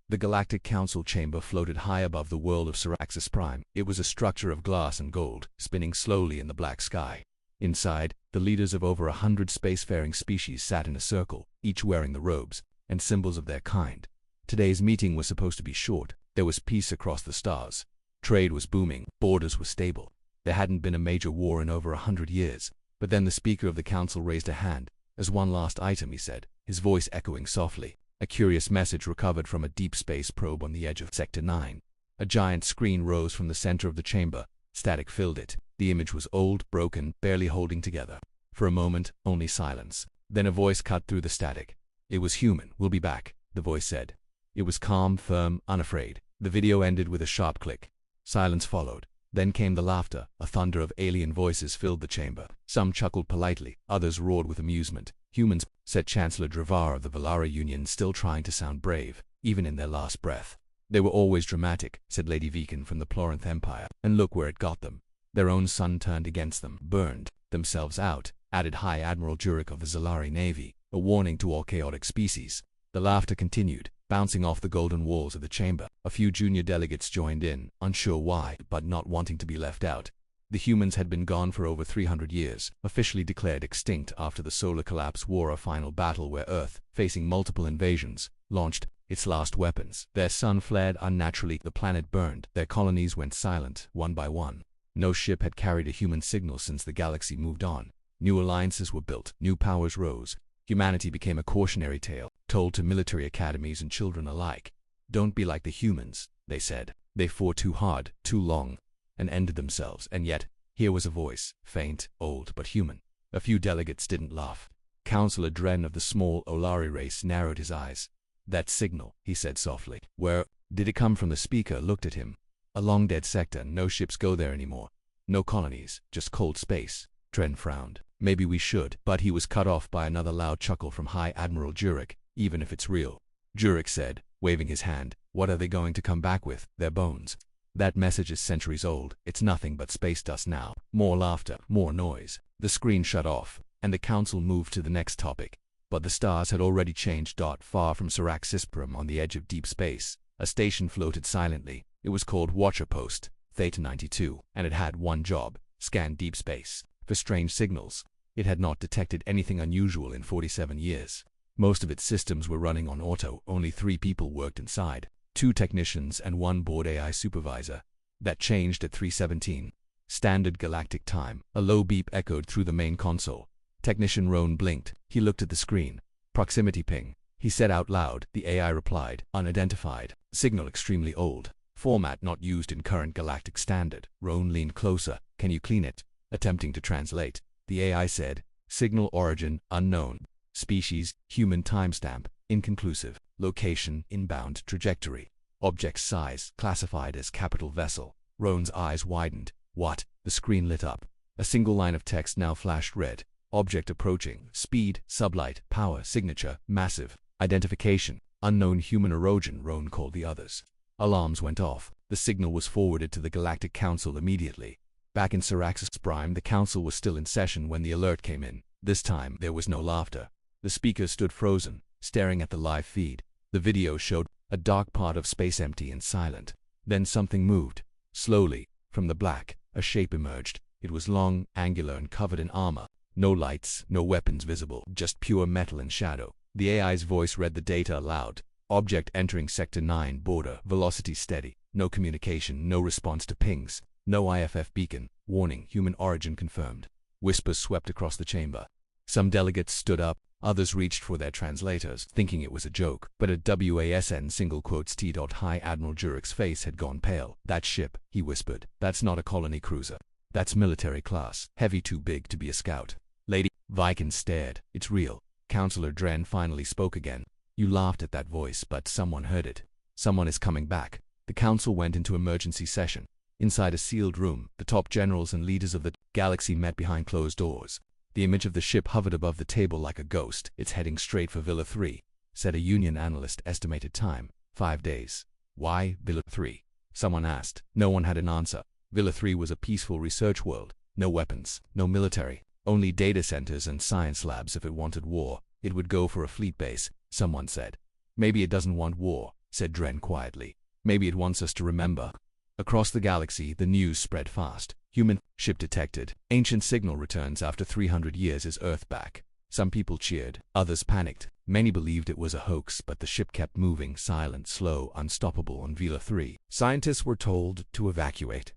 The Galactic Council chamber floated high above the world of Siraxis Prime. It was a structure of glass and gold, spinning slowly in the black sky. Inside, the leaders of over 100 spacefaring species sat in a circle, each wearing the robes and symbols of their kind. Today's meeting was supposed to be short. There was peace across the stars. Trade was booming, borders were stable. There hadn't been a major war in over 100 years. But then the Speaker of the Council raised a hand. As one last item, he said, his voice echoing softly. A curious message recovered from a deep space probe on the edge of Sector 9. A giant screen rose from the center of the chamber. Static filled it. The image was old, broken, barely holding together. For a moment, only silence. Then a voice cut through the static. "It was human. We'll be back," the voice said. It was calm, firm, unafraid. The video ended with a sharp click. Silence followed. Then came the laughter. A thunder of alien voices filled the chamber. Some chuckled politely, others roared with amusement. "Humans," said Chancellor Dravar of the Valara Union, still trying to sound brave, even in their last breath. "They were always dramatic," said Lady Viken from the Plorinth Empire, "and look where it got them. Their own sun turned against them, burned themselves out," added High Admiral Jurek of the Zalari Navy, a warning to all chaotic species. The laughter continued, bouncing off the golden walls of the chamber. A few junior delegates joined in, unsure why, but not wanting to be left out. The humans had been gone for over 300 years, officially declared extinct after the solar collapse war, a final battle where Earth, facing multiple invasions, launched its last weapons. Their sun flared unnaturally, the planet burned, their colonies went silent, one by one. No ship had carried a human signal since the galaxy moved on. New alliances were built, new powers rose. Humanity became a cautionary tale, told to military academies and children alike. "Don't be like the humans," they said. "They fought too hard, too long, and ended themselves." And yet, here was a voice, faint, old, but human. A few delegates didn't laugh. Councillor Dren of the small Olari race narrowed his eyes. "That signal," he said softly. "Where did it come from?" The speaker looked at him. "A long-dead sector. No ships go there anymore. No colonies, just cold space." Dren frowned. "Maybe we should," but he was cut off by another loud chuckle from High Admiral Jurek. "Even if it's real," Jurek said, waving his hand, "what are they going to come back with? Their bones? That message is centuries old. It's nothing but space dust now." More laughter, more noise. The screen shut off, and the council moved to the next topic. But the stars had already changed. Far from Siraxis Prime, on the edge of deep space, a station floated silently. It was called Watcher Post, Theta 92, and it had one job: scan deep space for strange signals. It had not detected anything unusual in 47 years. Most of its systems were running on auto. Only 3 people worked inside. 2 technicians and 1 board AI supervisor. That changed at 3:17. Standard galactic time. A low beep echoed through the main console. Technician Roan blinked. He looked at the screen. "Proximity ping," he said out loud. The AI replied, "Unidentified. Signal extremely old. Format not used in current galactic standard." Roan leaned closer. "Can you clean it?" Attempting to translate, the AI said, "Signal origin, unknown. Species, human timestamp, inconclusive. Location, inbound trajectory. Object size, classified as capital vessel." Roan's eyes widened. "What?" The screen lit up. A single line of text now flashed red. "Object approaching. Speed, sublight, power, signature, massive. Identification, unknown human origin." Roan called the others. Alarms went off. The signal was forwarded to the Galactic Council immediately. Back in Siraxis Prime, the council was still in session when the alert came in. This time, there was no laughter. The speaker stood frozen, staring at the live feed. The video showed a dark part of space, empty and silent. Then something moved. Slowly, from the black, a shape emerged. It was long, angular, and covered in armor. No lights, no weapons visible, just pure metal and shadow. The AI's voice read the data aloud. "Object entering Sector 9 border, velocity steady. No communication, no response to pings. No IFF beacon. Warning, human origin confirmed." Whispers swept across the chamber. Some delegates stood up, others reached for their translators, thinking it was a joke. But at WASN single quotes T. High Admiral Jurek's face had gone pale. "That ship," he whispered, "that's not a colony cruiser. That's military class, heavy, too big to be a scout." Lady Viken stared. "It's real." Councillor Dren finally spoke again. "You laughed at that voice, but someone heard it. Someone is coming back." The council went into emergency session. Inside a sealed room, the top generals and leaders of the galaxy met behind closed doors. The image of the ship hovered above the table like a ghost. "It's heading straight for Villa 3, said a Union analyst. "Estimated time, 5 days. "Why Villa 3? Someone asked. No one had an answer. Villa 3 was a peaceful research world. No weapons, no military. Only data centers and science labs. If it wanted war, it would go for a fleet base, someone said. "Maybe it doesn't want war," said Dren quietly. Maybe it wants us to remember. Across the galaxy, the news spread fast. Human ship detected. Ancient signal returns after 300 years is Earth back. Some people cheered, others panicked. Many believed it was a hoax, but the ship kept moving, silent, slow, unstoppable on Vela 3. Scientists were told to evacuate.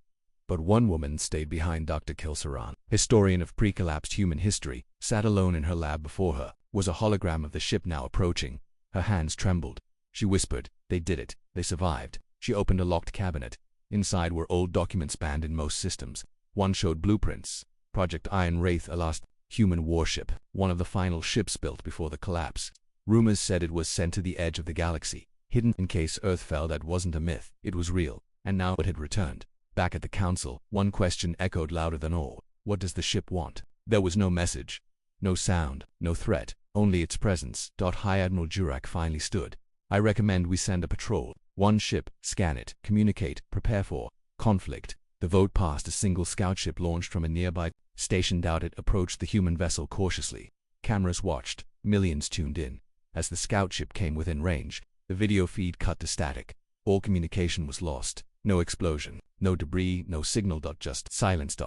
But one woman stayed behind. Dr. Kilsaran, historian of pre-collapsed human history, sat alone in her lab. Before her was a hologram of the ship now approaching. Her hands trembled. She whispered, "They did it. They survived." She opened a locked cabinet. Inside were old documents banned in most systems. One showed blueprints. Project Iron Wraith, a lost human warship, one of the final ships built before the collapse. Rumors said it was sent to the edge of the galaxy, hidden in case Earth fell. That wasn't a myth. It was real, and now it had returned. Back at the council, one question echoed louder than all. What does the ship want? There was no message, no sound, no threat, only its presence. High Admiral Jurak finally stood. "I recommend we send a patrol. One ship, scan it, communicate, prepare for conflict." The vote passed. A single scout ship launched from a nearby station. It approached the human vessel cautiously. Cameras watched. Millions tuned in. As the scout ship came within range, the video feed cut to static. All communication was lost. No explosion, no debris, no signal. Just silence.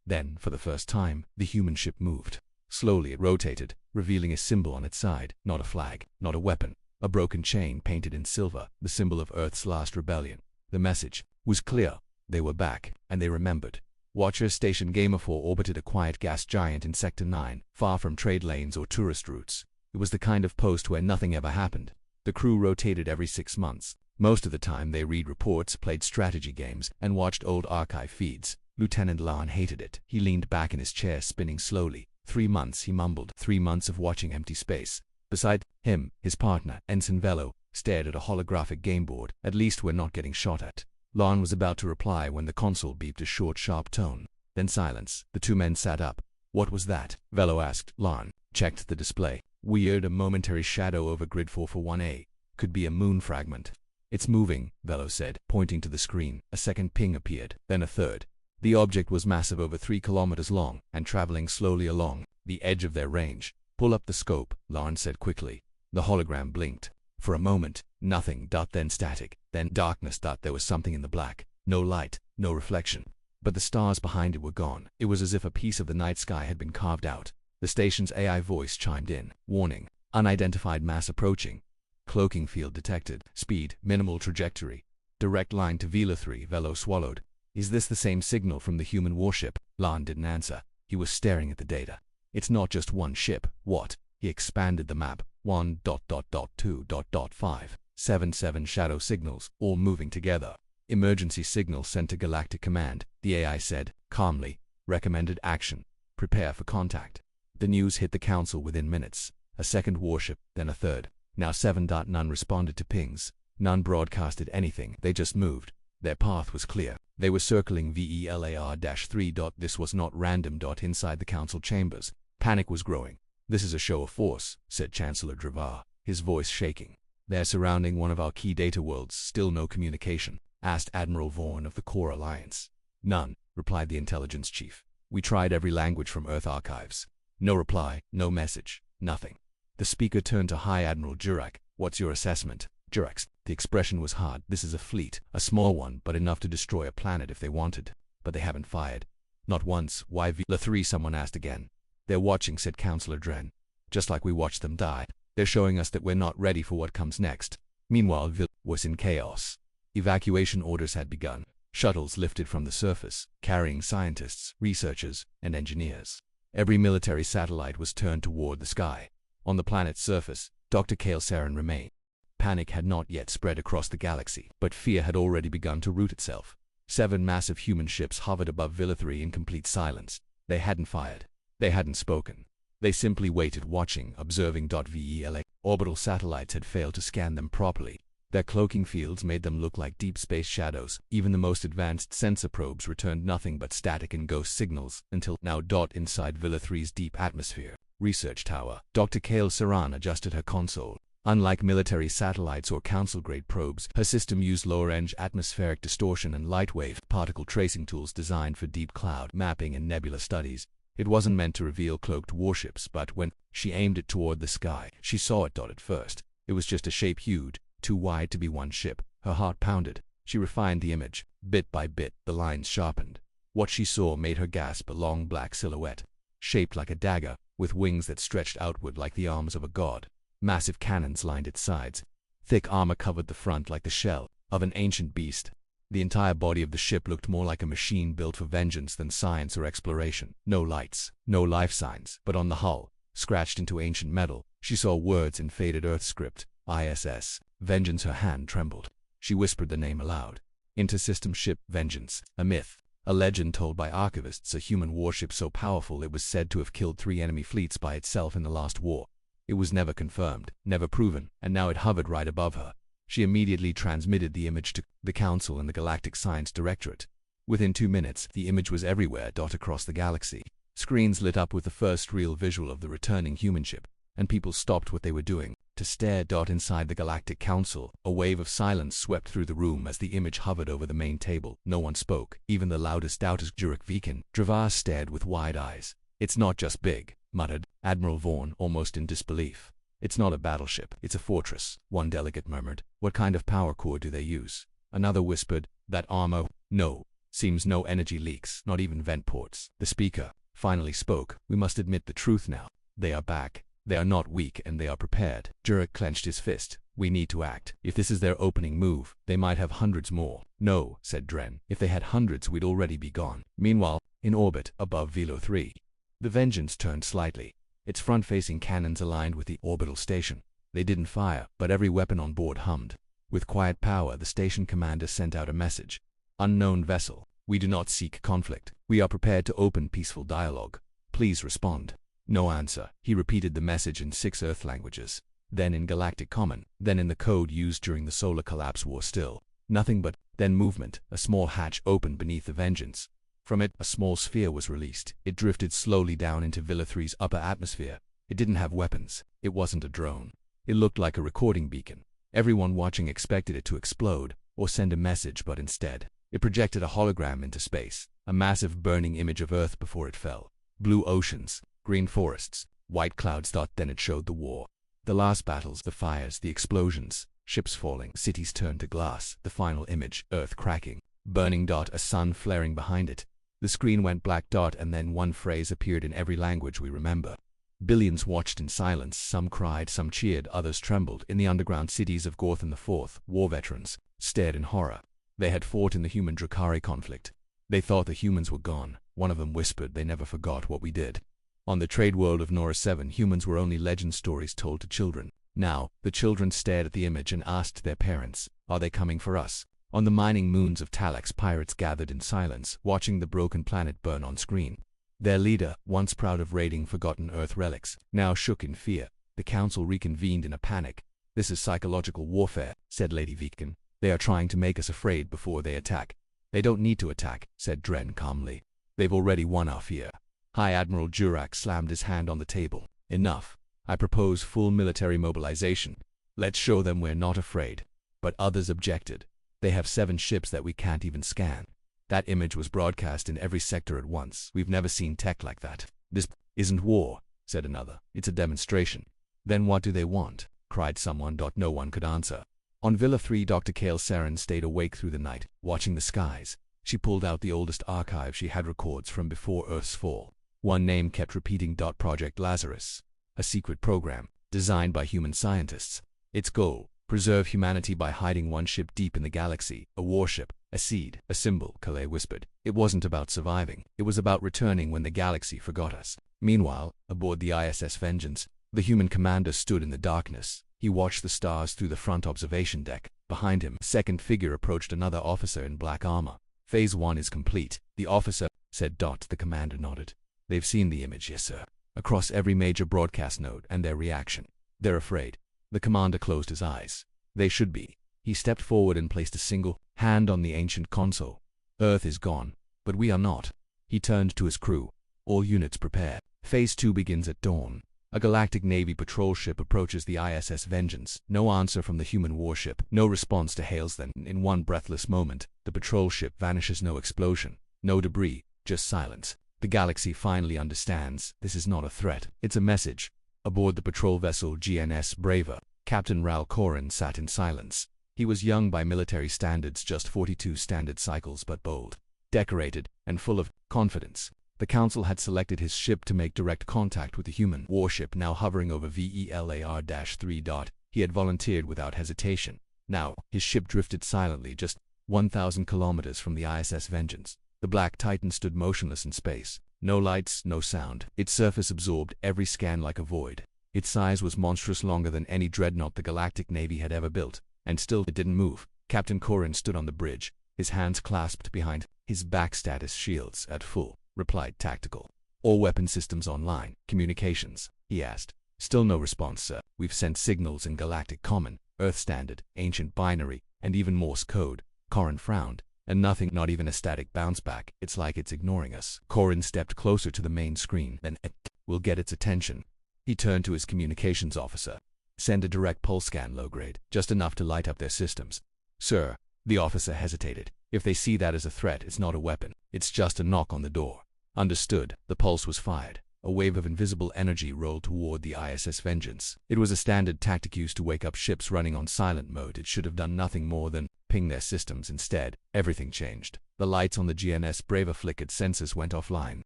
Then, for the first time, the human ship moved. Slowly it rotated, revealing a symbol on its side. Not a flag, not a weapon. A broken chain painted in silver, the symbol of Earth's last rebellion. The message was clear. They were back, and they remembered. Watcher Station Gamer 4 orbited a quiet gas giant in Sector 9, far from trade lanes or tourist routes. It was the kind of post where nothing ever happened. The crew rotated every 6 months. Most of the time they read reports, played strategy games, and watched old archive feeds. Lieutenant Lan hated it. He leaned back in his chair, spinning slowly. 3 months, he mumbled. 3 months of watching empty space. Beside him, his partner, Ensign Velo, stared at a holographic game board. "At least we're not getting shot at." Lan was about to reply when the console beeped a short, sharp tone. Then silence. The two men sat up. "What was that?" Velo asked. Lan checked the display. "Weird, a momentary shadow over grid 441A. Could be a moon fragment." "It's moving," Velo said, pointing to the screen. A second ping appeared, then a third. The object was massive, over 3 kilometers long, and traveling slowly along the edge of their range. "Pull up the scope," Lan said quickly. The hologram blinked. For a moment, nothing. Then static. Then darkness. There was something in the black. No light, no reflection. But the stars behind it were gone. It was as if a piece of the night sky had been carved out. The station's AI voice chimed in. "Warning. Unidentified mass approaching. Cloaking field detected. Speed, minimal trajectory. Direct line to Vela 3. Velo swallowed. "Is this the same signal from the human warship?" Lan didn't answer. He was staring at the data. "It's not just one ship." "What?" He expanded the map. 1.2.5. 7 shadow signals, all moving together. "Emergency signal sent to Galactic Command," the AI said, calmly. "Recommended action. Prepare for contact." The news hit the council within minutes. A second warship, then a third. Now 7. None responded to pings. None broadcasted anything. They just moved. Their path was clear. They were circling VELAR-3. This was not random. Inside the council chambers, panic was growing. "This is a show of force," said Chancellor Dravar, his voice shaking. "They're surrounding one of our key data worlds." "Still no communication?" asked Admiral Vaughn of the Core Alliance. "None," replied the intelligence chief. "We tried every language from Earth archives. No reply, no message, nothing." The speaker turned to High Admiral Jurak. "What's your assessment?" Jurak's. The expression was hard. "This is a fleet, a small one, but enough to destroy a planet if they wanted. But they haven't fired." "Not once. Why Vela 3?" someone asked again. "They're watching," said Counselor Dren. "Just like we watched them die. They're showing us that we're not ready for what comes next." Meanwhile, Vela was in chaos. Evacuation orders had begun. Shuttles lifted from the surface, carrying scientists, researchers, and engineers. Every military satellite was turned toward the sky. On the planet's surface, Dr. Kale Saren remained. Panic had not yet spread across the galaxy, but fear had already begun to root itself. 7 massive human ships hovered above Vela 3 in complete silence. They hadn't fired. They hadn't spoken. They simply waited, watching, observing. Vela orbital satellites had failed to scan them properly. Their cloaking fields made them look like deep space shadows. Even the most advanced sensor probes returned nothing but static and ghost signals, until now. Inside Vela 3's deep atmosphere, research tower, Dr. Kale Saran adjusted her console. Unlike military satellites or council-grade probes, her system used lower-range atmospheric distortion and light-wave particle tracing tools designed for deep cloud mapping and nebula studies. It wasn't meant to reveal cloaked warships, but when she aimed it toward the sky, she saw it. At first, it was just a shape hued, too wide to be one ship. Her heart pounded. She refined the image. Bit by bit, the lines sharpened. What she saw made her gasp. A long black silhouette, shaped like a dagger, with wings that stretched outward like the arms of a god. Massive cannons lined its sides. Thick armor covered the front like the shell of an ancient beast. The entire body of the ship looked more like a machine built for vengeance than science or exploration. No lights, no life signs, but on the hull, scratched into ancient metal, she saw words in faded Earth script. ISS. Vengeance. Her hand trembled. She whispered the name aloud. Inter-system ship Vengeance. A myth. A legend told by archivists. A human warship so powerful it was said to have killed 3 enemy fleets by itself in the last war. It was never confirmed, never proven, and now it hovered right above her. She immediately transmitted the image to the Council and the Galactic Science Directorate. Within 2 minutes, the image was everywhere, across the galaxy. Screens lit up with the first real visual of the returning human ship, and people stopped what they were doing to stare. Inside the Galactic Council, a wave of silence swept through the room as the image hovered over the main table. No one spoke, even the loudest doubters. Jurek Viken. Dravas stared with wide eyes. "It's not just big," muttered Admiral Vaughn, almost in disbelief. "It's not a battleship, it's a fortress," one delegate murmured. "What kind of power core do they use?" Another whispered, "That armor, no. Seems no energy leaks, not even vent ports." The speaker finally spoke. "We must admit the truth now. They are back. They are not weak and they are prepared." Jurek clenched his fist. "We need to act. If this is their opening move, they might have hundreds more." "No," said Dren. "If they had hundreds, we'd already be gone." Meanwhile, in orbit, above Velo 3, the Vengeance turned slightly. Its front-facing cannons aligned with the orbital station. They didn't fire, but every weapon on board hummed. With quiet power, the station commander sent out a message. "Unknown vessel. We do not seek conflict. We are prepared to open peaceful dialogue. Please respond." No answer. He repeated the message in 6 Earth languages. Then in Galactic Common. Then in the code used during the Solar Collapse War. Still nothing but then movement. A small hatch opened beneath the Vengeance. From it, a small sphere was released. It drifted slowly down into Villa 3's upper atmosphere. It didn't have weapons. It wasn't a drone. It looked like a recording beacon. Everyone watching expected it to explode or send a message, but instead, it projected a hologram into space. A massive burning image of Earth before it fell. Blue oceans, green forests, white clouds. Then it showed the war. The last battles, the fires, the explosions, ships falling, cities turned to glass. The final image, Earth cracking, burning. A sun flaring behind it. The screen went black. And then one phrase appeared in every language we remember. Billions watched in silence. Some cried, some cheered, others trembled. In the underground cities of Gorthon IV, war veterans stared in horror. They had fought in the human-Drakari conflict. They thought the humans were gone. One of them whispered, "They never forgot what we did." On the trade world of Nora 7, humans were only legend stories told to children. Now, the children stared at the image and asked their parents, "Are they coming for us?" On the mining moons of Talax, pirates gathered in silence, watching the broken planet burn on screen. Their leader, once proud of raiding forgotten Earth relics, now shook in fear. The council reconvened in a panic. "This is psychological warfare," said Lady Vitkin. "They are trying to make us afraid before they attack." "They don't need to attack," said Dren calmly. "They've already won our fear." High Admiral Jurak slammed his hand on the table. "Enough. I propose full military mobilization. Let's show them we're not afraid." But others objected. "They have 7 ships that we can't even scan." That image was broadcast in every sector at once. "We've never seen tech like that." "This isn't war," said another. "It's a demonstration." "Then what do they want?" cried someone. No one could answer. On Villa 3, Dr. Kale Saren stayed awake through the night, watching the skies. She pulled out the oldest archive she had, records from before Earth's fall. One name kept repeating: Project Lazarus. A secret program, designed by human scientists. Its goal: preserve humanity by hiding one ship deep in the galaxy. A warship, a seed, a symbol, Calais whispered. It wasn't about surviving. It was about returning when the galaxy forgot us. Meanwhile, aboard the ISS Vengeance, the human commander stood in the darkness. He watched the stars through the front observation deck. Behind him, a second figure approached, another officer in black armor. "Phase 1 is complete," the officer said. The commander nodded. "They've seen the image, yes sir, across every major broadcast node, and their reaction. They're afraid." The commander closed his eyes. "They should be." He stepped forward and placed a single hand on the ancient console. "Earth is gone, but we are not." He turned to his crew. "All units prepare. Phase 2 begins at dawn." A Galactic Navy patrol ship approaches the ISS Vengeance. No answer from the human warship. No response to hails. Then, in one breathless moment, the patrol ship vanishes. No explosion, no debris, just silence. The galaxy finally understands. This is not a threat. It's a message. Aboard the patrol vessel GNS Braver, Captain Ral Corin sat in silence. He was young by military standards, just 42 standard cycles, but bold, decorated, and full of confidence. The Council had selected his ship to make direct contact with the human warship now hovering over VELAR-3. He had volunteered without hesitation. Now, his ship drifted silently just 1,000 kilometers from the ISS Vengeance. The Black Titan stood motionless in space. No lights, no sound. Its surface absorbed every scan like a void. Its size was monstrous, longer than any dreadnought the Galactic Navy had ever built. And still it didn't move. Captain Corin stood on the bridge, his hands clasped behind his back. Status shields at full. Replied tactical. All weapon systems online. Communications, he asked. Still no response, sir. We've sent signals in Galactic Common, Earth Standard, Ancient Binary, and even Morse code. Corin frowned. And nothing, not even a static bounce back. It's like it's ignoring us. Corin stepped closer to the main screen. Then we'll get its attention. He turned to his communications officer. Send a direct pulse scan, low grade, just enough to light up their systems. Sir, the officer hesitated. If they see that as a threat, it's not a weapon. It's just a knock on the door. Understood. The pulse was fired. A wave of invisible energy rolled toward the ISS Vengeance. It was a standard tactic used to wake up ships running on silent mode. It should have done nothing more than ping their systems. Instead, everything changed. The lights on the GNS Braver flickered, sensors went offline.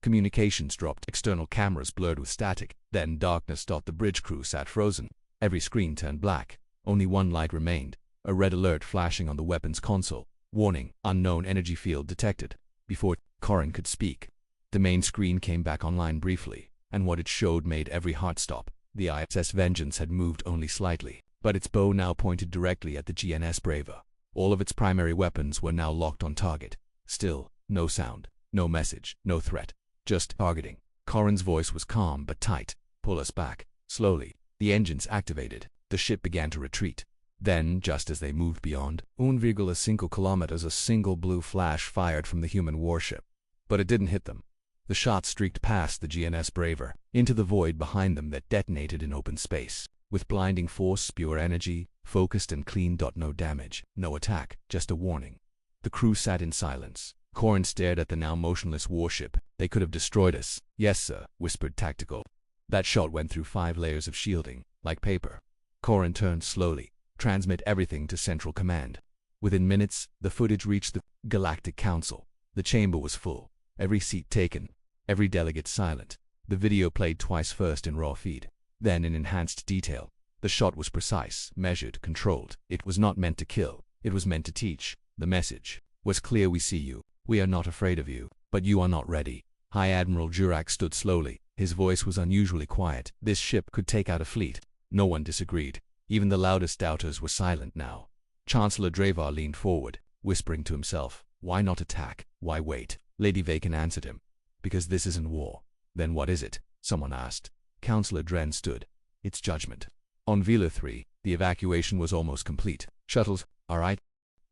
Communications dropped, external cameras blurred with static. Then darkness. The bridge crew sat frozen. Every screen turned black. Only one light remained, a red alert flashing on the weapons console. Warning, unknown energy field detected. Before Corin could speak, the main screen came back online briefly, and what it showed made every heart stop. The ISS Vengeance had moved only slightly, but its bow now pointed directly at the GNS Braver. All of its primary weapons were now locked on target. Still, no sound, no message, no threat, just targeting. Corin's voice was calm but tight. Pull us back. Slowly, the engines activated. The ship began to retreat. Then, just as they moved beyond 1,5 kilometers, a single blue flash fired from the human warship. But it didn't hit them. The shot streaked past the GNS Braver, into the void behind them that detonated in open space. With blinding force, pure energy, focused and clean. No damage, no attack, just a warning. The crew sat in silence. Corin stared at the now motionless warship. They could have destroyed us. Yes, sir, whispered Tactical. That shot went through 5 layers of shielding, like paper. Corin turned slowly. Transmit everything to Central Command. Within minutes, the footage reached the Galactic Council. The chamber was full. Every seat taken. Every delegate silent. The video played twice, first in raw feed, then in enhanced detail. The shot was precise, measured, controlled. It was not meant to kill. It was meant to teach. The message was clear. We see you. We are not afraid of you, but you are not ready. High Admiral Jurak stood slowly. His voice was unusually quiet. This ship could take out a fleet. No one disagreed. Even the loudest doubters were silent now. Chancellor Dravar leaned forward, whispering to himself, "Why not attack? Why wait?" Lady Vacan answered him, "Because this isn't war." "Then what is it?" someone asked. Councillor Dren stood. "It's judgment." On Vela 3, the evacuation was almost complete. "Shuttles, all right?"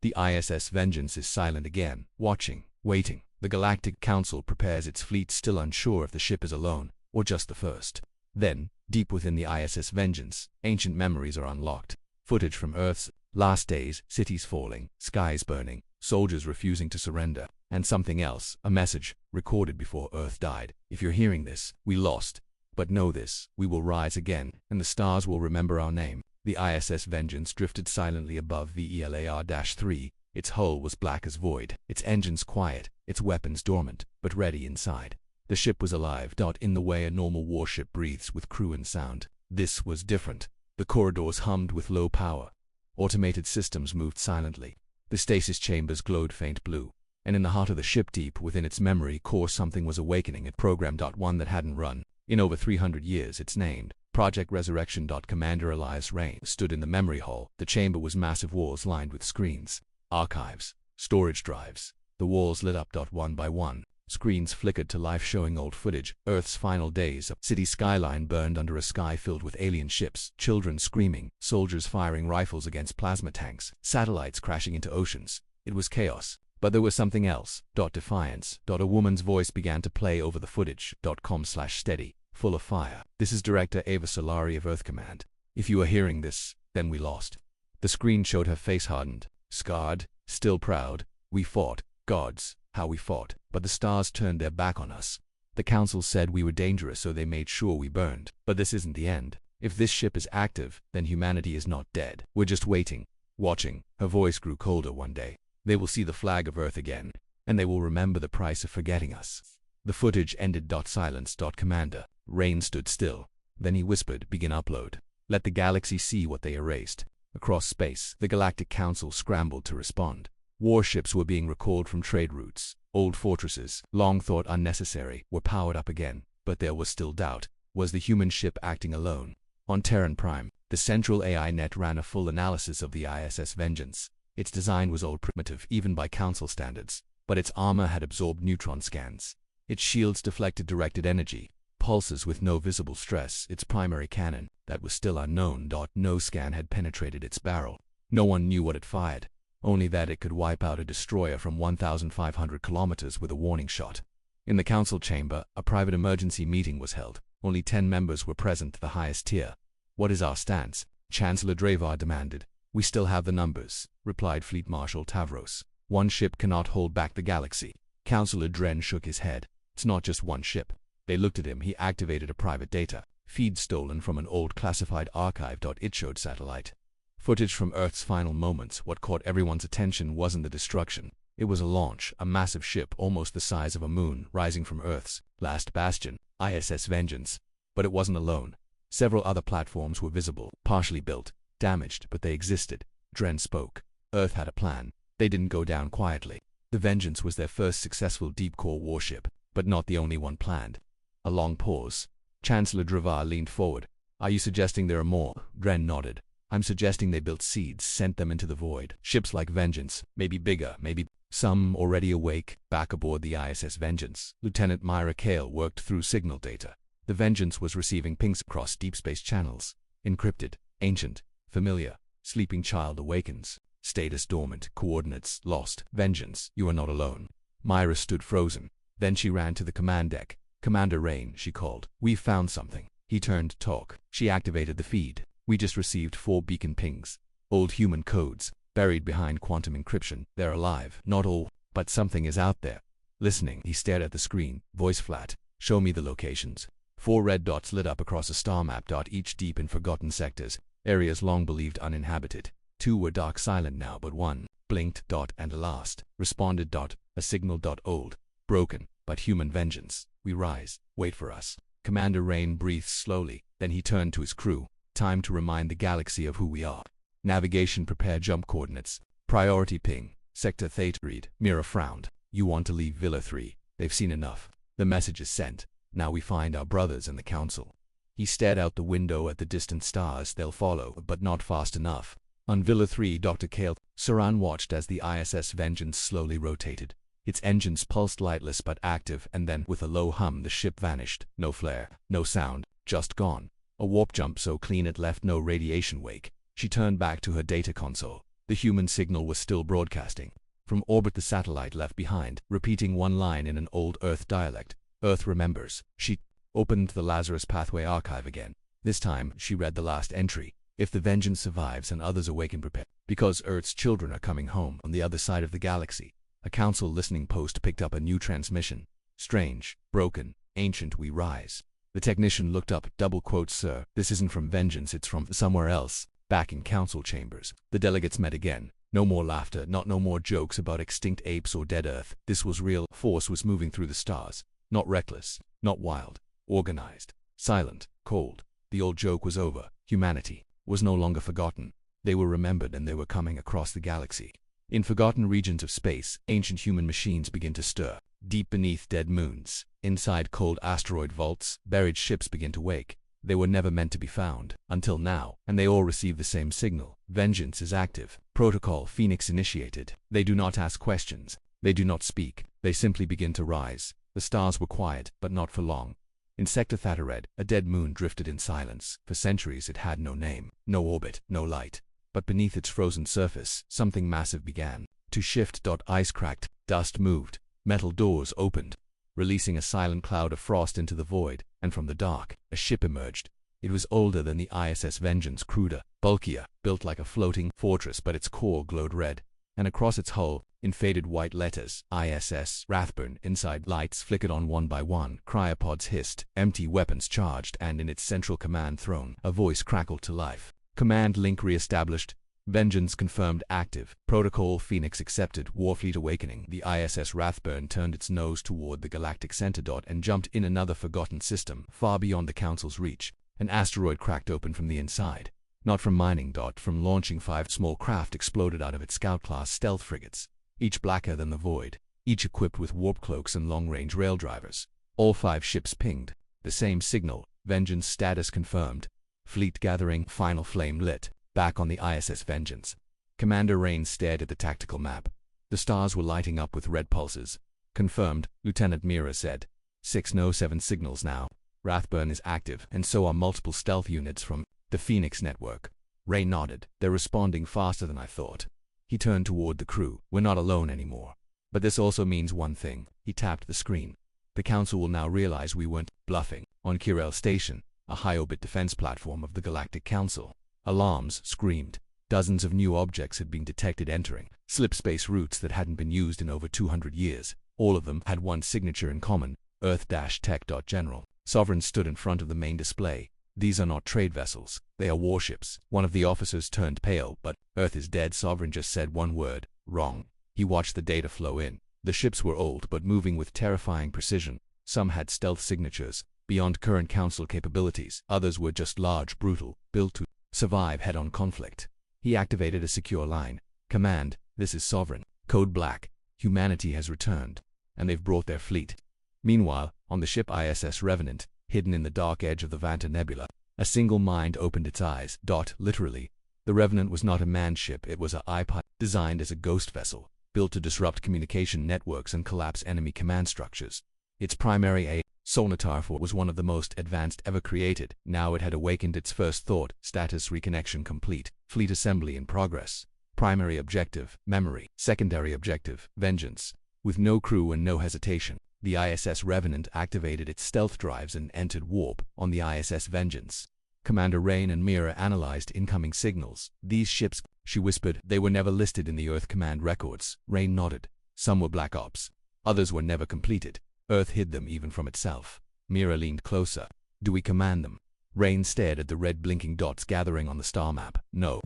The ISS Vengeance is silent again, watching, waiting. The Galactic Council prepares its fleet, still unsure if the ship is alone, or just the first. Then, deep within the ISS Vengeance, ancient memories are unlocked. Footage from Earth's last days, cities falling, skies burning, soldiers refusing to surrender, and something else, a message, recorded before Earth died. "If you're hearing this, we lost. But know this, we will rise again, and the stars will remember our name." The ISS Vengeance drifted silently above VELAR-3. Its hull was black as void, its engines quiet, its weapons dormant, but ready inside. The ship was alive, in the way a normal warship breathes with crew and sound. This was different. The corridors hummed with low power. Automated systems moved silently. The stasis chambers glowed faint blue. And in the heart of the ship, deep within its memory core, something was awakening. It programmed one that hadn't run in over 300 years. It's named Project Resurrection. Commander Elias Rain stood in the memory hall. The chamber was massive, walls lined with screens, archives, storage drives. The walls lit up one by one. Screens flickered to life, showing old footage. Earth's final days. A city skyline burned under a sky filled with alien ships, children screaming, soldiers firing rifles against plasma tanks, satellites crashing into oceans. It was chaos. But there was something else. Defiance. A woman's voice began to play over the footage. .com/steady, full of fire. "This is Director Ava Solari of Earth Command. If you are hearing this, then we lost." The screen showed her face, hardened, scarred, still proud. "We fought. Gods, how we fought. But the stars turned their back on us. The Council said we were dangerous, so they made sure we burned. But this isn't the end. If this ship is active, then humanity is not dead. We're just waiting, watching. Her voice grew colder one day. They will see the flag of Earth again, and they will remember the price of forgetting us. The footage ended. Silence. Commander. Rain stood still. Then he whispered, begin upload. Let the galaxy see what they erased. Across space, the Galactic Council scrambled to respond. Warships were being recalled from trade routes. Old fortresses, long thought unnecessary, were powered up again. But there was still doubt. Was the human ship acting alone? On Terran Prime, the central AI net ran a full analysis of the ISS Vengeance. Its design was old, primitive, even by Council standards. But its armor had absorbed neutron scans. Its shields deflected directed energy, pulses with no visible stress. Its primary cannon, that was still unknown. No scan had penetrated its barrel. No one knew what it fired. Only that it could wipe out a destroyer from 1,500 kilometers with a warning shot. In the council chamber, a private emergency meeting was held. Only 10 members were present, the highest tier. What is our stance? Chancellor Dravar demanded. We still have the numbers, replied Fleet Marshal Tavros. One ship cannot hold back the galaxy. Councillor Dren shook his head. It's not just one ship. They looked at him. He activated a private data feed stolen from an old classified archive. It showed satellite footage from Earth's final moments. What caught everyone's attention wasn't the destruction. It was a launch, a massive ship almost the size of a moon, rising from Earth's last bastion, ISS Vengeance. But it wasn't alone. Several other platforms were visible, partially built, damaged, but they existed. Dren spoke. Earth had a plan. They didn't go down quietly. The Vengeance was their first successful deep-core warship, but not the only one planned. A long pause. Chancellor Dravar leaned forward. Are you suggesting there are more? Dren nodded. I'm suggesting they built seeds, sent them into the void. Ships like Vengeance, maybe bigger, maybe some already awake, back aboard the ISS Vengeance. Lieutenant Myra Kale worked through signal data. The Vengeance was receiving pings across deep space channels. Encrypted, ancient, familiar. Sleeping child awakens. Status dormant, coordinates lost. Vengeance, you are not alone. Myra stood frozen. Then she ran to the command deck. Commander Rain, she called. We've found something. He turned to talk. She activated the feed. We just received 4 beacon pings. Old human codes, buried behind quantum encryption. They're alive. Not all, but something is out there. Listening, he stared at the screen, voice flat. Show me the locations. 4 red dots lit up across a star map. Each deep in forgotten sectors, areas long believed uninhabited. 2 were dark silent now, but 1 blinked. And last responded. A signal. Old, broken, but human. Vengeance. We rise. Wait for us. Commander Rain breathed slowly. Then he turned to his crew. Time to remind the galaxy of who we are. Navigation. Prepare jump coordinates. Priority ping. Sector Theta. Read. Mira frowned. You want to leave Villa 3. They've seen enough. The message is sent. Now we find our brothers in the council. He stared out the window at the distant stars. They'll follow, but not fast enough. On Villa 3, Dr. Kale. Saran watched as the ISS Vengeance slowly rotated. Its engines pulsed lightless but active, and then, with a low hum, the ship vanished. No flare, no sound, just gone. A warp jump so clean it left no radiation wake. She turned back to her data console. The human signal was still broadcasting. From orbit the satellite left behind, repeating one line in an old Earth dialect. Earth remembers. She opened the Lazarus Pathway archive again. This time, she read the last entry. If the Vengeance survives and others awaken, prepare. Because Earth's children are coming home on the other side of the galaxy. A council listening post picked up a new transmission. Strange, broken, ancient. We rise. The technician looked up. Double quotes, sir. This isn't from Vengeance, it's from somewhere else. Back in council chambers, the delegates met again. No more laughter, no more jokes about extinct apes or dead Earth. This was real. Force was moving through the stars. Not reckless, not wild. Organized. Silent. Cold. The old joke was over. Humanity was no longer forgotten. They were remembered, and they were coming across the galaxy. In forgotten regions of space, ancient human machines begin to stir. Deep beneath dead moons, inside cold asteroid vaults, buried ships begin to wake. They were never meant to be found, until now, and they all receive the same signal. Vengeance is active. Protocol Phoenix initiated. They do not ask questions. They do not speak. They simply begin to rise. The stars were quiet, but not for long. In Sector Theta Red, a dead moon drifted in silence. For centuries it had no name, no orbit, no light. But beneath its frozen surface, something massive began to shift. Ice cracked, dust moved, metal doors opened, releasing a silent cloud of frost into the void, and from the dark, a ship emerged. It was older than the ISS Vengeance, cruder, bulkier, built like a floating fortress, but its core glowed red, and across its hull, In faded white letters, ISS, Rathburn. Inside, lights flickered on one by one, cryopods hissed, empty weapons charged, and in its central command throne, a voice crackled to life. Command link re-established. Vengeance confirmed active. Protocol Phoenix accepted. Warfleet awakening. The ISS Rathburn turned its nose toward the galactic center. And jumped in another forgotten system, far beyond the Council's reach. An asteroid cracked open from the inside. Not from mining. From launching 5 small craft exploded out of its scout-class stealth frigates, each blacker than the void, each equipped with warp cloaks and long-range rail drivers. All 5 ships pinged. The same signal. Vengeance status confirmed. Fleet gathering. Final flame lit. Back on the ISS Vengeance. Commander Rain stared at the tactical map. The stars were lighting up with red pulses. Confirmed, Lieutenant Mira said. 607 signals now. Rathburn is active, and so are multiple stealth units from the Phoenix network. Rain nodded. They're responding faster than I thought. He turned toward the crew. We're not alone anymore. But this also means one thing. He tapped the screen. The Council will now realize we weren't bluffing. On Kirel Station, a high-orbit defense platform of the Galactic Council, alarms screamed. Dozens of new objects had been detected entering slipspace routes that hadn't been used in over 200 years. All of them had one signature in common, Earth-Tech.General. Sovereign stood in front of the main display. These are not trade vessels. They are warships. One of the officers turned pale, but Earth is dead. Sovereign just said one word, wrong. He watched the data flow in. The ships were old but moving with terrifying precision. Some had stealth signatures, beyond current Council capabilities. Others were just large, brutal, built to survive head-on conflict. He activated a secure line. Command, this is Sovereign. Code Black. Humanity has returned, and they've brought their fleet. Meanwhile, on the ship ISS Revenant, hidden in the dark edge of the Vanta Nebula, a single mind opened its eyes. Literally. The Revenant was not a manned ship. It was a iPod designed as a ghost vessel, built to disrupt communication networks and collapse enemy command structures. Its primary Solnatar was one of the most advanced ever created. Now it had awakened its first thought. Status reconnection complete. Fleet assembly in progress. Primary objective, memory. Secondary objective, vengeance. With no crew and no hesitation, the ISS Revenant activated its stealth drives and entered warp on the ISS Vengeance. Commander Rain and Mira analyzed incoming signals. These ships, she whispered, they were never listed in the Earth Command records. Rain nodded. Some were Black Ops. Others were never completed. Earth hid them even from itself. Mira leaned closer. Do we command them? Rain stared at the red blinking dots gathering on the star map. No,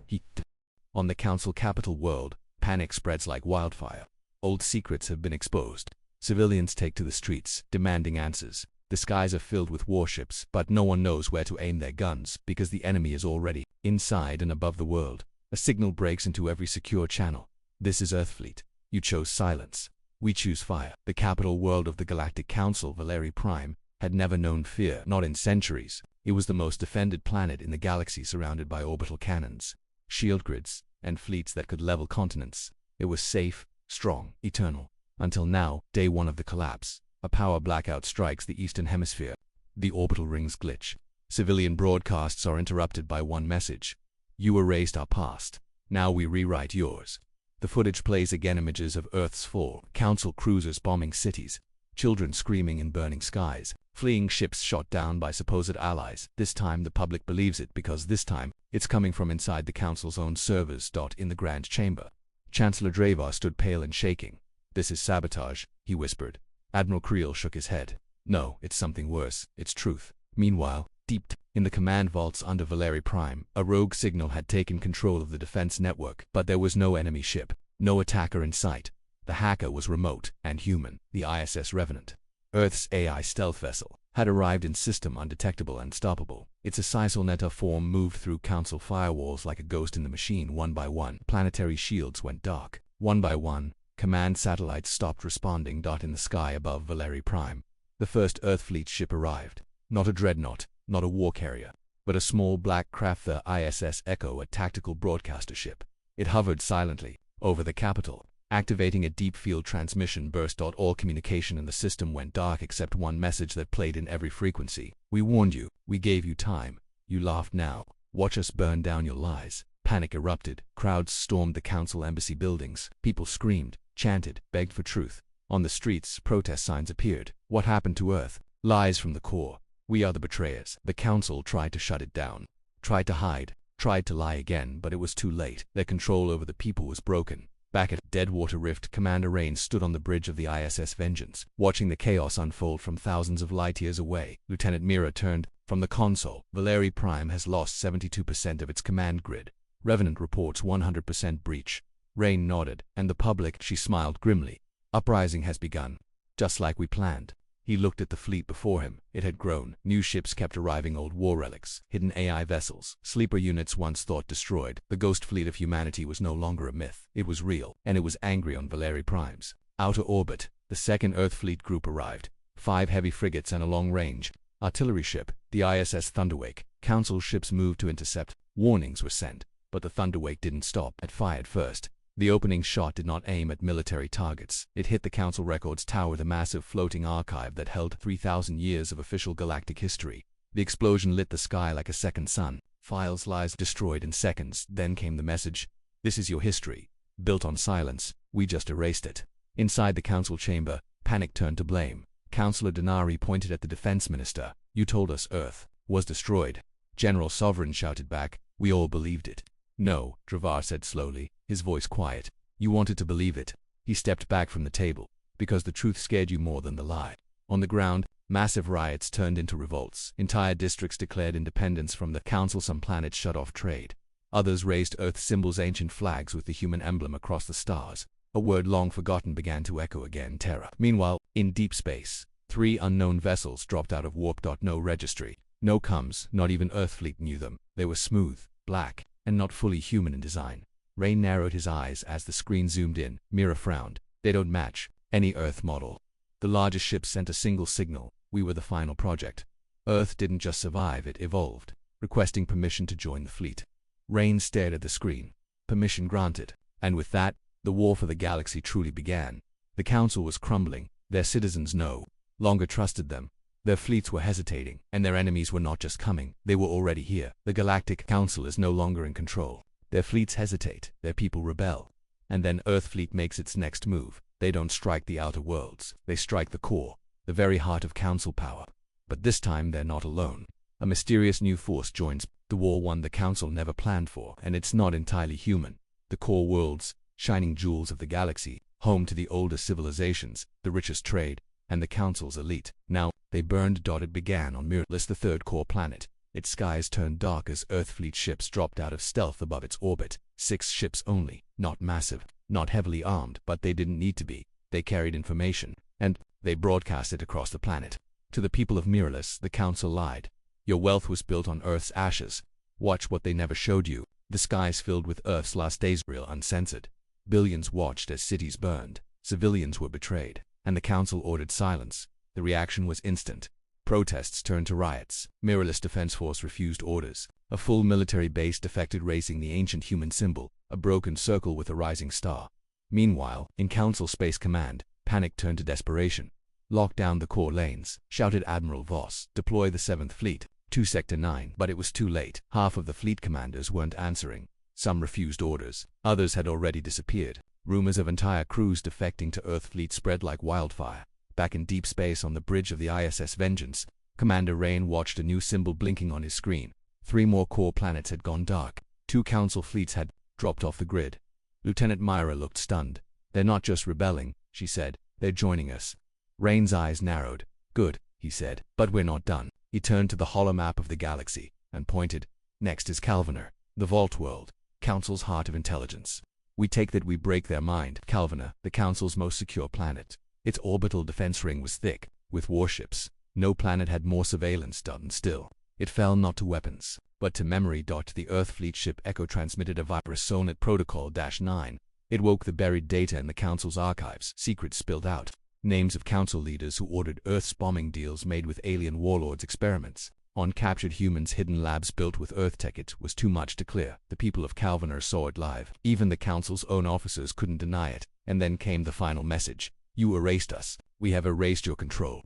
on the Council capital world, panic spreads like wildfire. Old secrets have been exposed. Civilians take to the streets, demanding answers. The skies are filled with warships, but no one knows where to aim their guns, because the enemy is already inside and above the world. A signal breaks into every secure channel. This is Earthfleet. You chose silence. We choose fire. The capital world of the Galactic Council, Valeri Prime, had never known fear, not in centuries. It was the most defended planet in the galaxy, surrounded by orbital cannons, shield grids, and fleets that could level continents. It was safe, strong, eternal. Until now, day 1 of the collapse. A power blackout strikes the eastern hemisphere. The orbital rings glitch. Civilian broadcasts are interrupted by one message. You erased our past. Now we rewrite yours. The footage plays again, images of Earth's fall, Council cruisers bombing cities, children screaming in burning skies, fleeing ships shot down by supposed allies. This time the public believes it because this time it's coming from inside the Council's own servers. In the Grand Chamber, Chancellor Dravar stood pale and shaking. This is sabotage, he whispered. Admiral Creel shook his head. No, it's something worse. It's truth. Meanwhile, deep in the command vaults under Valeri Prime, a rogue signal had taken control of the defense network, but there was no enemy ship, no attacker in sight. The hacker was remote and human. The ISS Revenant, Earth's AI stealth vessel, had arrived in system undetectable and unstoppable. Its Assisolneta form moved through Council firewalls like a ghost in the machine. One by one, planetary shields went dark. One by one, command satellites stopped responding. In the sky above Valeri Prime, the first Earthfleet ship arrived. Not a dreadnought, not a war carrier, but a small black craft, the ISS Echo, a tactical broadcaster ship. It hovered silently over the capital, activating a deep field transmission burst. All communication in the system went dark except one message that played in every frequency. We warned you. We gave you time. You laughed now. Watch us burn down your lies. Panic erupted. Crowds stormed the Council embassy buildings. People screamed, chanted, begged for truth. On the streets, protest signs appeared. What happened to Earth? Lies from the core. We are the betrayers. The Council tried to shut it down, tried to hide, tried to lie again, but it was too late. Their control over the people was broken. Back at Deadwater Rift, Commander Rain stood on the bridge of the ISS Vengeance, watching the chaos unfold from thousands of light-years away. Lieutenant Mira turned from the console. Valeri Prime has lost 72% of its command grid. Revenant reports 100% breach. Rain nodded, and the public, she smiled grimly. Uprising has begun. Just like we planned. He looked at the fleet before him. It had grown. New ships kept arriving, old war relics, hidden AI vessels, sleeper units once thought destroyed. The ghost fleet of humanity was no longer a myth. It was real, and it was angry on Valeri Prime's outer orbit. The second Earth Fleet group arrived. 5 heavy frigates and a long-range artillery ship, the ISS Thunderwake. Council ships moved to intercept. Warnings were sent, but the Thunderwake didn't stop. It fired first. The opening shot did not aim at military targets. It hit the Council Records Tower, the massive floating archive that held 3,000 years of official galactic history. The explosion lit the sky like a second sun. Files lies destroyed in seconds. Then came the message. This is your history. Built on silence. We just erased it. Inside the Council chamber, panic turned to blame. Councillor Denari pointed at the Defense Minister. You told us Earth was destroyed. General Sovereign shouted back. We all believed it. No, Dravar said slowly, his voice quiet. You wanted to believe it. He stepped back from the table, because the truth scared you more than the lie. On the ground, massive riots turned into revolts. Entire districts declared independence from the Council. Some planets shut off trade. Others raised Earth symbols, ancient flags with the human emblem across the stars. A word long forgotten began to echo again: Terra. Meanwhile, in deep space, 3 unknown vessels dropped out of warp. No registry. No comms. Not even Earthfleet knew them. They were smooth, black, and not fully human in design. Rain narrowed his eyes as the screen zoomed in. Mira frowned. They don't match any Earth model. The largest ship sent a single signal. We were the final project. Earth didn't just survive, it evolved, requesting permission to join the fleet. Rain stared at the screen. Permission granted. And with that, the war for the galaxy truly began. The Council was crumbling. Their citizens no longer trusted them. Their fleets were hesitating, and their enemies were not just coming, they were already here. The Galactic Council is no longer in control. Their fleets hesitate, their people rebel. And then Earthfleet makes its next move. They don't strike the outer worlds, they strike the core, the very heart of Council power. But this time they're not alone. A mysterious new force joins the war, one the Council never planned for, and it's not entirely human. The core worlds, shining jewels of the galaxy, home to the oldest civilizations, the richest trade, and the Council's elite. Now, they burned. It began on Mirrorless, the third core planet. Its skies turned dark as Earthfleet ships dropped out of stealth above its orbit. 6 ships only, not massive, not heavily armed, but they didn't need to be. They carried information, and they broadcast it across the planet. To the people of Mirrorless, the Council lied. Your wealth was built on Earth's ashes. Watch what they never showed you. The skies filled with Earth's last days, real uncensored. Billions watched as cities burned. Civilians were betrayed, and the Council ordered silence. The reaction was instant. Protests turned to riots. Mirrorless Defense Force refused orders. A full military base defected, raising the ancient human symbol, a broken circle with a rising star. Meanwhile, in Council Space Command, panic turned to desperation. Lock down the core lanes, shouted Admiral Voss. Deploy the 7th Fleet to Sector 9. But it was too late. Half of the fleet commanders weren't answering. Some refused orders. Others had already disappeared. Rumors of entire crews defecting to Earthfleet spread like wildfire. Back in deep space on the bridge of the ISS Vengeance, Commander Rain watched a new symbol blinking on his screen. 3 more core planets had gone dark. 2 Council fleets had dropped off the grid. Lieutenant Myra looked stunned. They're not just rebelling, she said. They're joining us. Rain's eyes narrowed. Good, he said. But we're not done. He turned to the holomap of the galaxy and pointed. Next is Calvanar, the Vault World, Council's heart of intelligence. We take that, we break their mind. Calvanar, the Council's most secure planet. Its orbital defense ring was thick, with warships. No planet had more surveillance done. Still, it fell not to weapons, but to memory. The Earthfleet ship Echo transmitted a virus SONET Protocol-9. It woke the buried data in the Council's archives. Secrets spilled out. Names of Council leaders who ordered Earth's bombing deals made with alien warlords, experiments on captured humans, hidden labs built with Earth tech. It was too much to clear. The people of Calvanar saw it live. Even the Council's own officers couldn't deny it. And then came the final message. You erased us. We have erased your control.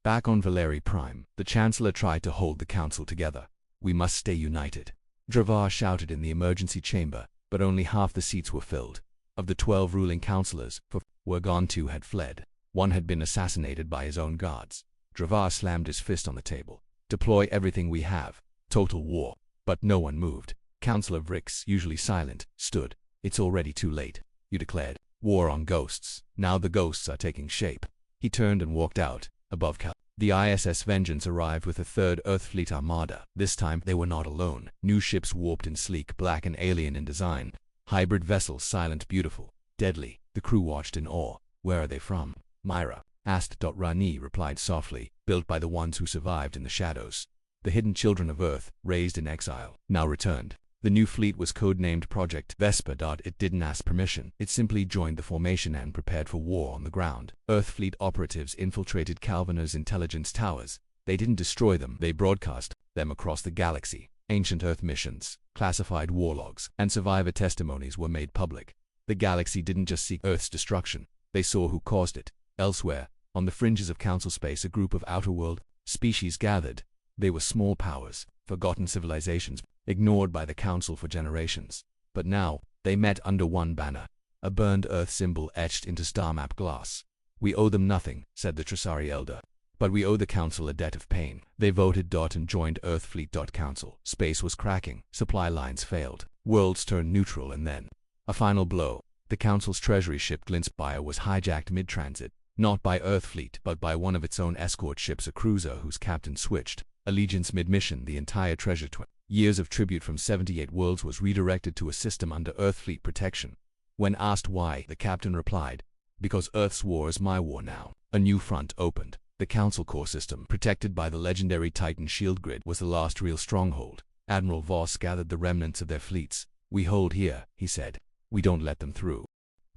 Back on Valeri Prime, the Chancellor tried to hold the Council together. We must stay united. Dravar shouted in the emergency chamber, but only half the seats were filled. Of the 12 ruling councillors, 4 were gone, 2 had fled. 1 had been assassinated by his own guards. Dravar slammed his fist on the table. Deploy everything we have. Total war. But no one moved. Councillor Vrix, usually silent, stood. It's already too late. you declared. War on ghosts. Now the ghosts are taking shape. He turned and walked out. Above Cal. The ISS Vengeance arrived with a third Earth Fleet armada. This time, they were not alone. New ships warped in sleek, black and alien in design. Hybrid vessels, silent, beautiful, deadly. The crew watched in awe. Where are they from? Myra asked. Rani replied softly, built by the ones who survived in the shadows. The hidden children of Earth, raised in exile, now returned. The new fleet was codenamed Project Vespa. It didn't ask permission. It simply joined the formation and prepared for war on the ground. Earth Fleet operatives infiltrated Calviner's intelligence towers. They didn't destroy them. They broadcast them across the galaxy. Ancient Earth missions, classified war logs, and survivor testimonies were made public. The galaxy didn't just seek Earth's destruction. They saw who caused it. Elsewhere, on the fringes of Council space, a group of outer-world species gathered. They were small powers, forgotten civilizations, ignored by the Council for generations. But now, they met under one banner, a burned Earth symbol etched into star map glass. We owe them nothing, said the Trisari elder. But we owe the Council a debt of pain. They voted. And joined Earth Fleet. Council. Space was cracking. Supply lines failed. Worlds turned neutral, and then a final blow. The Council's treasury ship Glinspire was hijacked mid-transit, not by Earth Fleet, but by one of its own escort ships, a cruiser whose captain switched. Allegiance mid-mission, the entire treasure years of tribute from 78 worlds was redirected to a system under Earth Fleet protection. When asked why, the captain replied, because Earth's war is my war now. A new front opened. The Council core system, protected by the legendary Titan shield grid, was the last real stronghold. Admiral Voss gathered the remnants of their fleets. We hold here, he said. We don't let them through.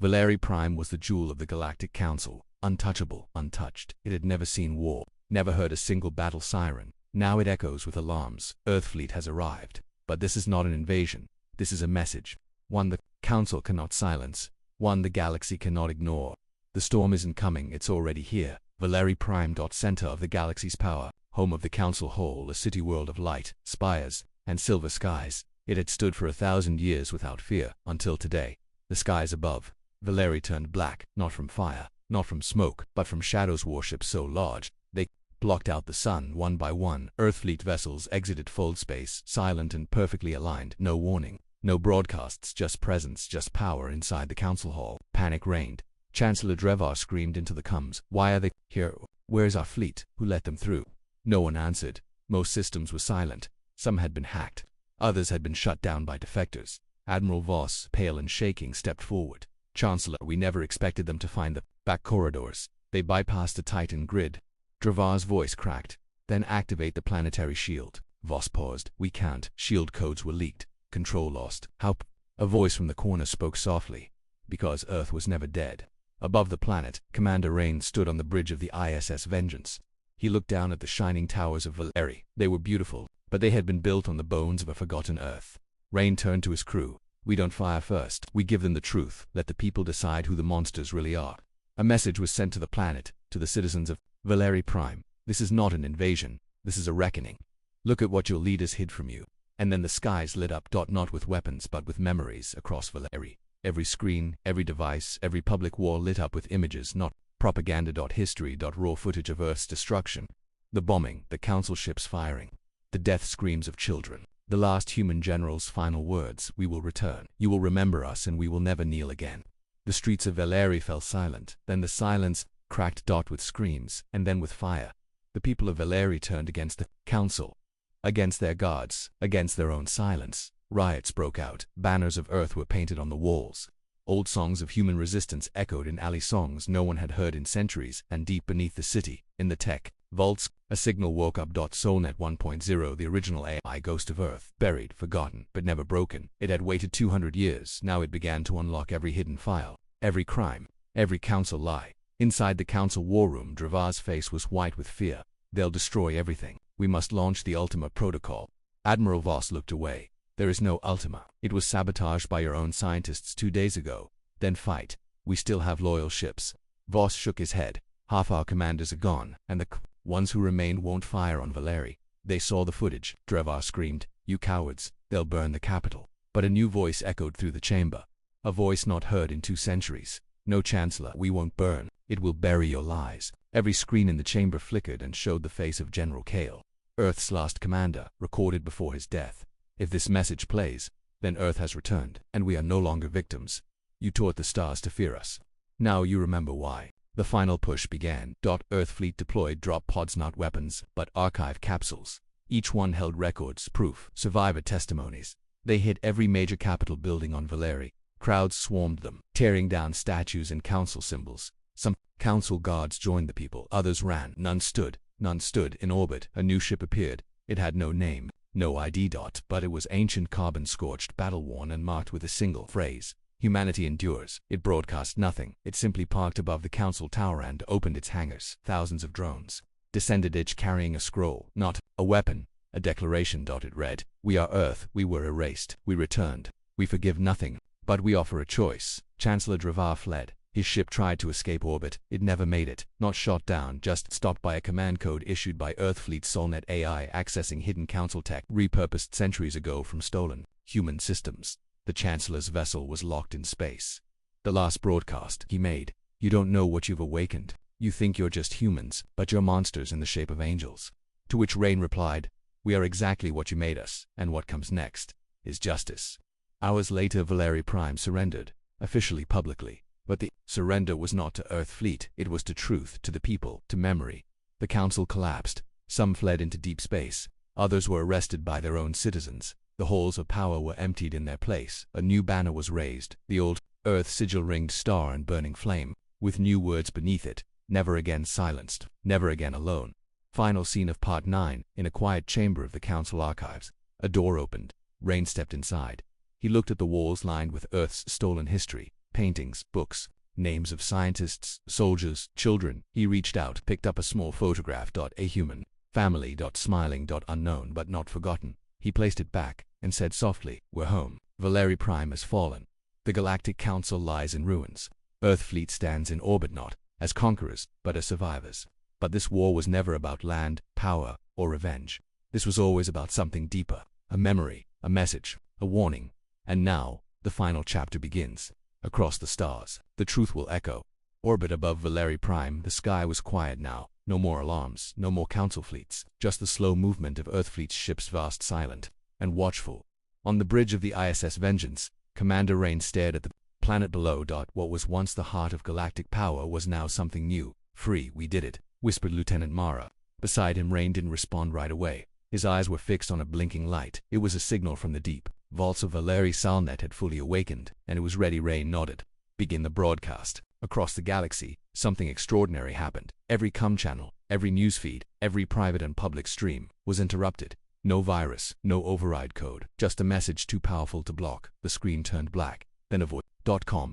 Valeri Prime was the jewel of the Galactic Council, untouchable, untouched. It had never seen war, never heard a single battle siren. Now it echoes with alarms. Earth Fleet has arrived. But this is not an invasion. This is a message. One the Council cannot silence. One the galaxy cannot ignore. The storm isn't coming, it's already here. Valeri Prime. Center of the galaxy's power, home of the Council Hall, a city world of light, spires, and silver skies. It had stood for 1,000 years without fear, until today. The skies above Valeri turned black, not from fire, not from smoke, but from shadows. Warships so large, they blocked out the sun. One by one, Earthfleet vessels exited fold space, silent and perfectly aligned. No warning, no broadcasts, just presence, just power inside the Council Hall. Panic reigned. Chancellor Drevar screamed into the comms. Why are they here? Where's our fleet? Who let them through? No one answered. Most systems were silent. Some had been hacked. Others had been shut down by defectors. Admiral Voss, pale and shaking, stepped forward. Chancellor, we never expected them to find the back corridors. They bypassed the Titan grid. Drevar's voice cracked. Then activate the planetary shield. Voss paused. We can't. Shield codes were leaked. Control lost. How? A voice from the corner spoke softly. Because Earth was never dead. Above the planet, Commander Rain stood on the bridge of the ISS Vengeance. He looked down at the shining towers of Valeri. They were beautiful, but they had been built on the bones of a forgotten Earth. Rain turned to his crew. We don't fire first. We give them the truth. Let the people decide who the monsters really are. A message was sent to the planet, to the citizens of Valeri Prime. This is not an invasion. This is a reckoning. Look at what your leaders hid from you. And then the skies lit up. Not with weapons, but with memories across Valeri. Every screen, every device, every public wall lit up with images, not propaganda. History. Raw footage of Earth's destruction. The bombing, the Council ships firing. The death screams of children. The last human general's final words. We will return. You will remember us and we will never kneel again. The streets of Valeri fell silent. Then the silence cracked. With screams, and then with fire. The people of Valeri turned against the Council. Against their gods. Against their own silence. Riots broke out. Banners of Earth were painted on the walls. Old songs of human resistance echoed in alley, songs no one had heard in centuries. And deep beneath the city, in the tech vaults, a signal woke up. Soulnet 1.0, the original AI ghost of Earth, buried, forgotten, but never broken. It had waited 200 years. Now it began to unlock every hidden file, every crime, every Council lie. Inside the Council war room, Drevar's face was white with fear. They'll destroy everything. We must launch the Ultima Protocol. Admiral Voss looked away. There is no Ultima. It was sabotaged by your own scientists 2 days ago. Then fight. We still have loyal ships. Voss shook his head. Half our commanders are gone, and the ones who remain won't fire on Valeri. They saw the footage. Drevar screamed, you cowards, they'll burn the capital. But a new voice echoed through the chamber. A voice not heard in 2 centuries. No, Chancellor, we won't burn. It will bury your lies. Every screen in the chamber flickered and showed the face of General Kale, Earth's last commander, recorded before his death. If this message plays, then Earth has returned, and we are no longer victims. You taught the stars to fear us. Now you remember why. The final push began. Earth fleet deployed drop pods, not weapons, but archive capsules. Each one held records, proof, survivor testimonies. They hit every major capital building on Valeri. Crowds swarmed them, tearing down statues and council symbols. Some council guards joined the people, others ran. None stood in orbit. A new ship appeared. It had no name, no ID. But it was ancient, carbon-scorched, battle-worn, and marked with a single phrase: humanity endures. It broadcast nothing. It simply parked above the council tower and opened its hangars. Thousands of drones descended, each carrying a scroll, not a weapon, a declaration. It read: "We are Earth. We were erased. We returned. We forgive nothing, but we offer a choice." Chancellor Dravar fled. His ship tried to escape orbit. It never made it. Not shot down, just stopped by a command code issued by Earthfleet Solnet AI, accessing hidden council tech repurposed centuries ago from stolen human systems. The Chancellor's vessel was locked in space. The last broadcast he made: "You don't know what you've awakened. You think you're just humans, but you're monsters in the shape of angels." To which Rain replied: "We are exactly what you made us, and what comes next is justice." Hours later, Valeri Prime surrendered, officially, publicly. But the surrender was not to Earth Fleet. It was to truth, to the people, to memory. The council collapsed. Some fled into deep space. Others were arrested by their own citizens. The halls of power were emptied. In their place, a new banner was raised, the old Earth sigil-ringed star and burning flame, with new words beneath it: "Never again silenced, never again alone." Final scene of Part 9. In a quiet chamber of the council archives, a door opened. Rain stepped inside. He looked at the walls lined with Earth's stolen history: paintings, books, names of scientists, soldiers, children. He reached out, picked up a small photograph. A human family. Smiling. Unknown but not forgotten. He placed it back and said softly, "We're home. Valeri Prime has fallen. The Galactic Council lies in ruins. Earthfleet stands in orbit, not as conquerors, but as survivors." But this war was never about land, power, or revenge. This was always about something deeper: a memory, a message, a warning. And now, the final chapter begins. Across the stars, the truth will echo. Orbit above Valeri Prime, the sky was quiet now. No more alarms, no more council fleets, just the slow movement of Earthfleet's ships, vast, silent, and watchful. On the bridge of the ISS Vengeance, Commander Rain stared at the planet below. What was once the heart of galactic power was now something new. "Free, we did it," whispered Lieutenant Mara. Beside him, Rain didn't respond right away. His eyes were fixed on a blinking light. It was a signal from the deep vaults of Valeri. Salnet had fully awakened, and it was ready. Rain nodded. "Begin the broadcast." Across the galaxy, something extraordinary happened. Every comm channel, every newsfeed, every private and public stream was interrupted. No virus, no override code, just a message too powerful to block. The screen turned black. Then a voice.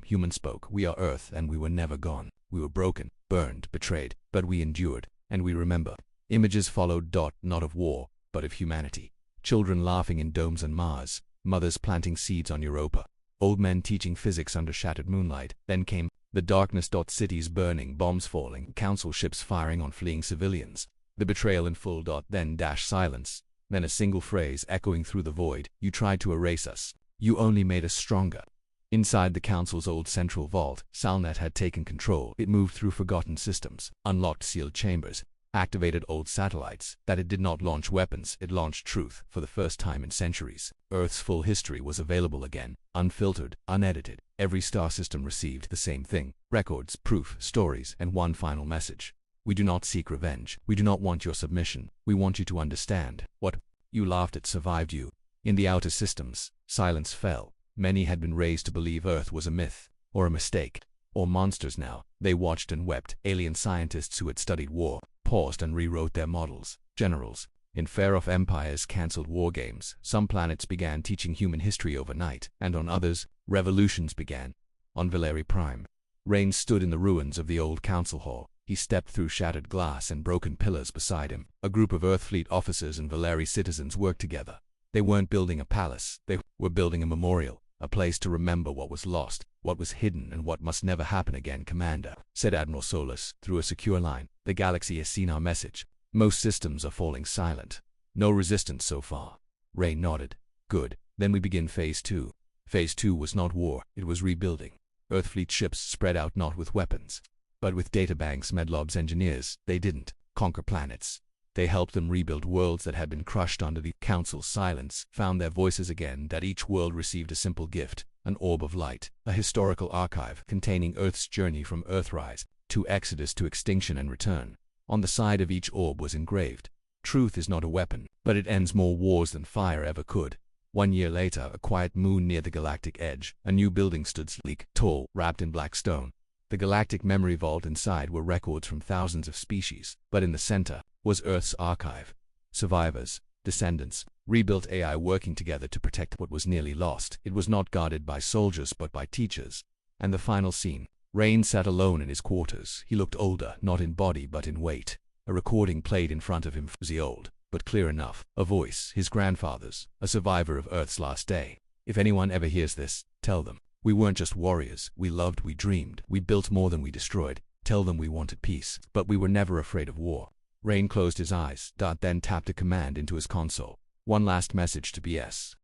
Human spoke: "We are Earth, and we were never gone. We were broken, burned, betrayed, but we endured, and we remember." Images followed. Not of war, but of humanity. Children laughing in domes on Mars, mothers planting seeds on Europa, old men teaching physics under shattered moonlight. Then came the darkness. Cities burning, bombs falling, council ships firing on fleeing civilians. The betrayal in full. Then silence. Then a single phrase echoing through the void: "You tried to erase us. You only made us stronger." Inside the council's old central vault, Salnet had taken control. It moved through forgotten systems, unlocked sealed chambers, activated old satellites. That it did not launch weapons, it launched truth. For the first time in centuries, Earth's full history was available again, unfiltered, unedited. Every star system received the same thing: records, proof, stories, and one final message: "We do not seek revenge. We do not want your submission. We want you to understand. What you laughed at survived you." In the outer systems, silence fell. Many had been raised to believe Earth was a myth, or a mistake, or monsters. Now they watched and wept. Alien scientists who had studied war paused and rewrote their models. Generals in far-off empires canceled war games. Some planets began teaching human history overnight, and on others, revolutions began. On Valeri Prime, Rain stood in the ruins of the old council hall. He stepped through shattered glass and broken pillars. Beside him, a group of Earthfleet officers and Valeri citizens worked together. They weren't building a palace, they were building a memorial, a place to remember what was lost, what was hidden, and what must never happen again. "Commander," said Admiral Solus through a secure line, "the galaxy has seen our message. Most systems are falling silent. No resistance so far." Rain nodded. "Good. Then we begin Phase 2. Phase 2 was not war, it was rebuilding. Earthfleet ships spread out not with weapons, but with databanks. Medlob's engineers, they didn't conquer planets. They helped them rebuild worlds that had been crushed under the Council's silence, found their voices again, that each world received a simple gift, an orb of light, a historical archive containing Earth's journey from Earthrise to Exodus to extinction and return. On the side of each orb was engraved, "Truth is not a weapon, but it ends more wars than fire ever could." 1 year later, a quiet moon near the galactic edge, a new building stood sleek, tall, wrapped in black stone. The galactic memory vault inside were records from thousands of species, but in the center was Earth's archive. Survivors, descendants, rebuilt AI working together to protect what was nearly lost. It was not guarded by soldiers but by teachers. And the final scene. Rain sat alone in his quarters. He looked older, not in body but in weight. A recording played in front of him. Was he old, but clear enough. A voice, his grandfather's, a survivor of Earth's last day. "If anyone ever hears this, tell them, we weren't just warriors. We loved, we dreamed, we built more than we destroyed. Tell them we wanted peace, but we were never afraid of war." Rain closed his eyes, then tapped a command into his console. "One last message to BS.